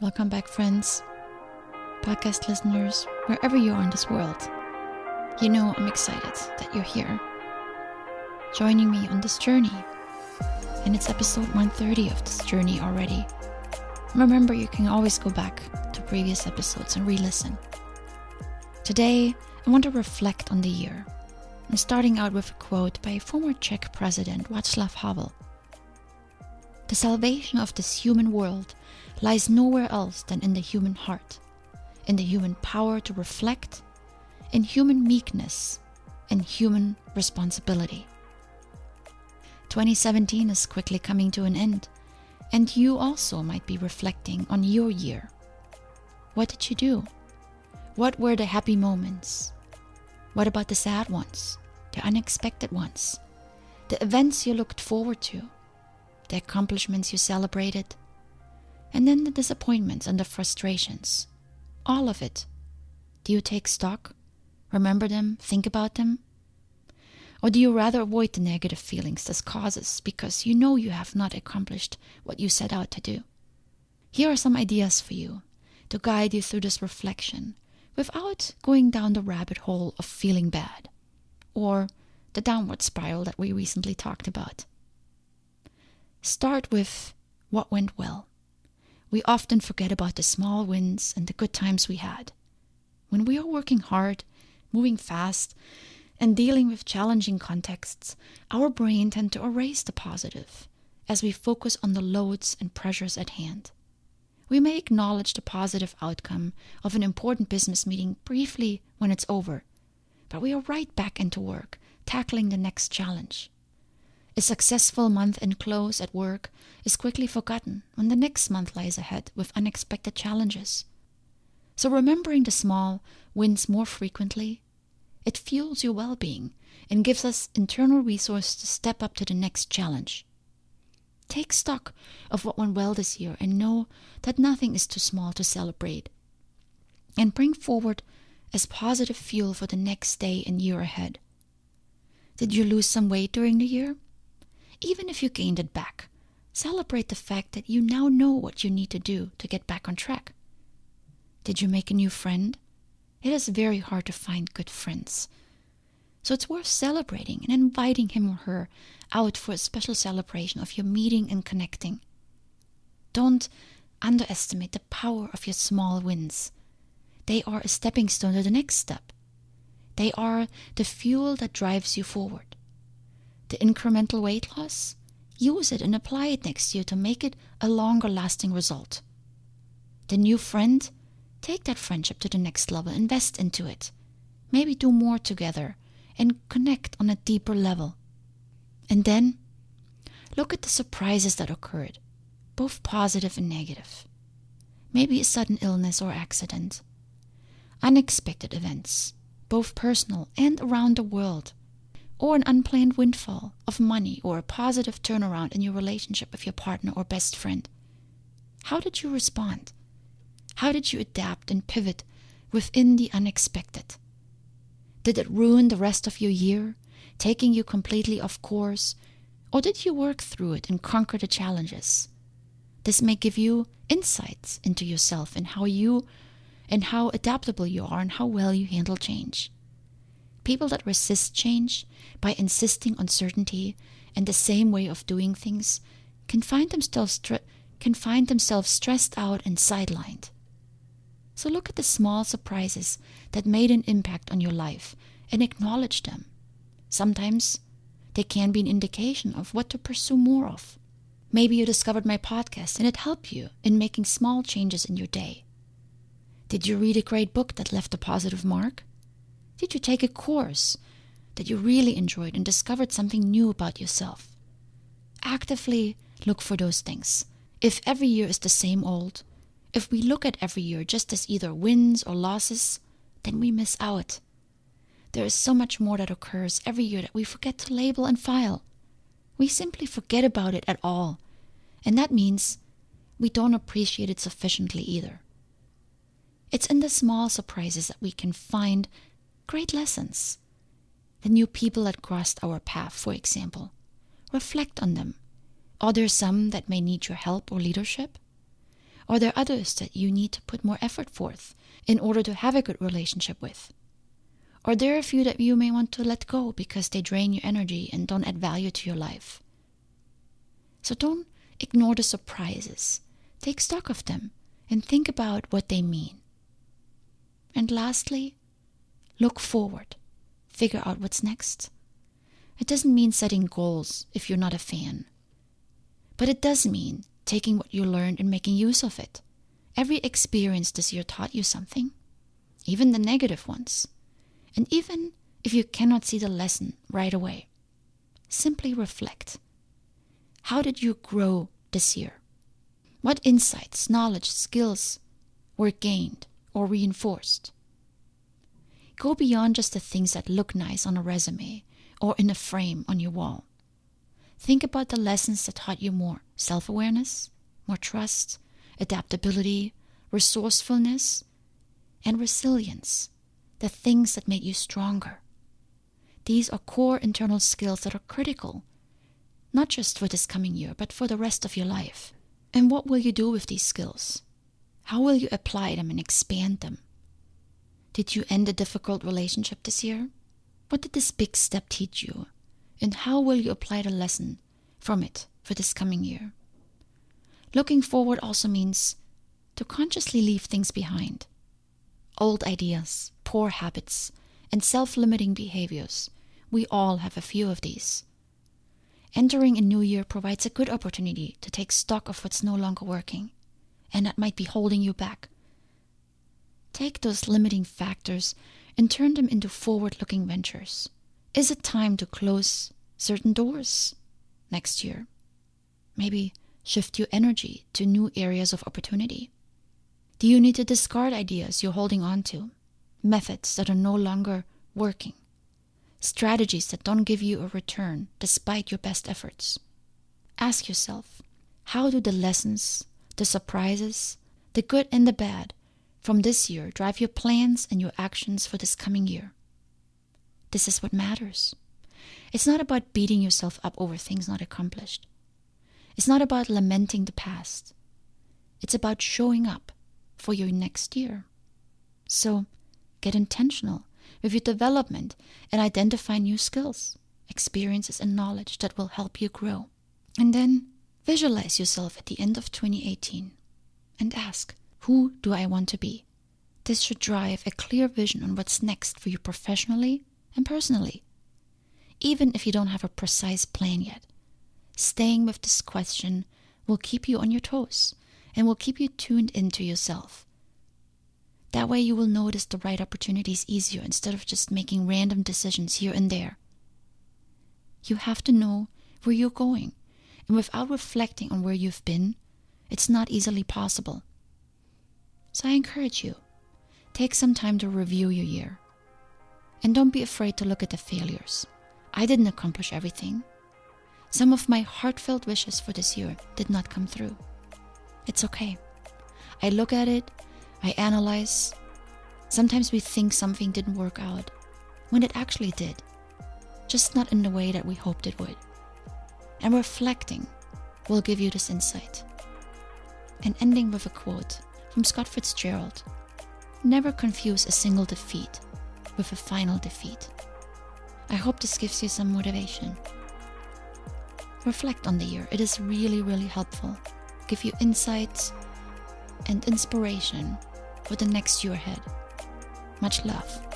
Welcome back, friends, podcast listeners, wherever you are in this world. You know I'm excited that you're here, joining me on this journey. And it's episode 130 of this journey already. Remember, you can always go back to previous episodes and re-listen. Today, I want to reflect on the year. I'm starting out with a quote by former Czech President Václav Havel. The salvation of this human world lies nowhere else than in the human heart, in the human power to reflect, in human meekness, and human responsibility. 2017 is quickly coming to an end, and you also might be reflecting on your year. What did you do? What were the happy moments? What about the sad ones, the unexpected ones, the events you looked forward to, the accomplishments you celebrated, and then the disappointments and the frustrations? All of it. Do you take stock? Remember them? Think about them? Or do you rather avoid the negative feelings this causes because you know you have not accomplished what you set out to do? Here are some ideas for you to guide you through this reflection without going down the rabbit hole of feeling bad or the downward spiral that we recently talked about. Start with what went well. We often forget about the small wins and the good times we had. When we are working hard, moving fast, and dealing with challenging contexts, our brain tends to erase the positive as we focus on the loads and pressures at hand. We may acknowledge the positive outcome of an important business meeting briefly when it's over, but we are right back into work, tackling the next challenge. A successful month-end close at work is quickly forgotten when the next month lies ahead with unexpected challenges. So remembering the small wins more frequently, it fuels your well-being and gives us internal resource to step up to the next challenge. Take stock of what went well this year and know that nothing is too small to celebrate, and bring forward as positive fuel for the next day and year ahead. Did you lose some weight during the year? Even if you gained it back, celebrate the fact that you now know what you need to do to get back on track. Did you make a new friend? It is very hard to find good friends. So it's worth celebrating and inviting him or her out for a special celebration of your meeting and connecting. Don't underestimate the power of your small wins. They are a stepping stone to the next step. They are the fuel that drives you forward. The incremental weight loss? Use it and apply it next year to make it a longer lasting result. The new friend? Take that friendship to the next level, invest into it. Maybe do more together and connect on a deeper level. And then, look at the surprises that occurred, both positive and negative. Maybe a sudden illness or accident. Unexpected events, both personal and around the world. Or an unplanned windfall of money or a positive turnaround in your relationship with your partner or best friend. How did you respond? How did you adapt and pivot within the unexpected? Did it ruin the rest of your year, taking you completely off course? Or did you work through it and conquer the challenges? This may give you insights into yourself and how adaptable you are and how well you handle change. People that resist change by insisting on certainty and the same way of doing things can find themselves stressed out and sidelined. So look at the small surprises that made an impact on your life and acknowledge them. Sometimes they can be an indication of what to pursue more of. Maybe you discovered my podcast and it helped you in making small changes in your day. Did you read a great book that left a positive mark? Did you take a course that you really enjoyed and discovered something new about yourself? Actively look for those things. If every year is the same old, if we look at every year just as either wins or losses, then we miss out. There is so much more that occurs every year that we forget to label and file. We simply forget about it at all, and that means we don't appreciate it sufficiently either. It's in the small surprises that we can find great lessons. The new people that crossed our path, for example. Reflect on them. Are there some that may need your help or leadership? Are there others that you need to put more effort forth in order to have a good relationship with? Are there a few that you may want to let go because they drain your energy and don't add value to your life? So don't ignore the surprises. Take stock of them and think about what they mean. And lastly, look forward. Figure out what's next. It doesn't mean setting goals if you're not a fan. But it does mean taking what you learned and making use of it. Every experience this year taught you something, even the negative ones. And even if you cannot see the lesson right away, simply reflect. How did you grow this year? What insights, knowledge, skills were gained or reinforced? Go beyond just the things that look nice on a resume or in a frame on your wall. Think about the lessons that taught you more self-awareness, more trust, adaptability, resourcefulness, and resilience. The things that made you stronger. These are core internal skills that are critical, not just for this coming year, but for the rest of your life. And what will you do with these skills? How will you apply them and expand them? Did you end a difficult relationship this year? What did this big step teach you? And how will you apply the lesson from it for this coming year? Looking forward also means to consciously leave things behind. Old ideas, poor habits, and self-limiting behaviors. We all have a few of these. Entering a new year provides a good opportunity to take stock of what's no longer working, and that might be holding you back. Take those limiting factors and turn them into forward-looking ventures. Is it time to close certain doors next year? Maybe shift your energy to new areas of opportunity. Do you need to discard ideas you're holding on to? Methods that are no longer working? Strategies that don't give you a return despite your best efforts? Ask yourself, how do the lessons, the surprises, the good and the bad from this year drive your plans and your actions for this coming year? This is what matters. It's not about beating yourself up over things not accomplished. It's not about lamenting the past. It's about showing up for your next year. So get intentional with your development and identify new skills, experiences, and knowledge that will help you grow. And then visualize yourself at the end of 2018 and ask, who do I want to be? This should drive a clear vision on what's next for you professionally and personally. Even if you don't have a precise plan yet, staying with this question will keep you on your toes and will keep you tuned into yourself. That way you will notice the right opportunities easier instead of just making random decisions here and there. You have to know where you're going, and without reflecting on where you've been, it's not easily possible. So I encourage you, take some time to review your year. And don't be afraid to look at the failures. I didn't accomplish everything. Some of my heartfelt wishes for this year did not come through. It's okay. I look at it, I analyze. Sometimes we think something didn't work out, when it actually did, just not in the way that we hoped it would. And reflecting will give you this insight. And ending with a quote from Scott Fitzgerald: never confuse a single defeat with a final defeat. I hope this gives you some motivation. Reflect on the year. It is really, really helpful. Give you insights and inspiration for the next year ahead. Much love.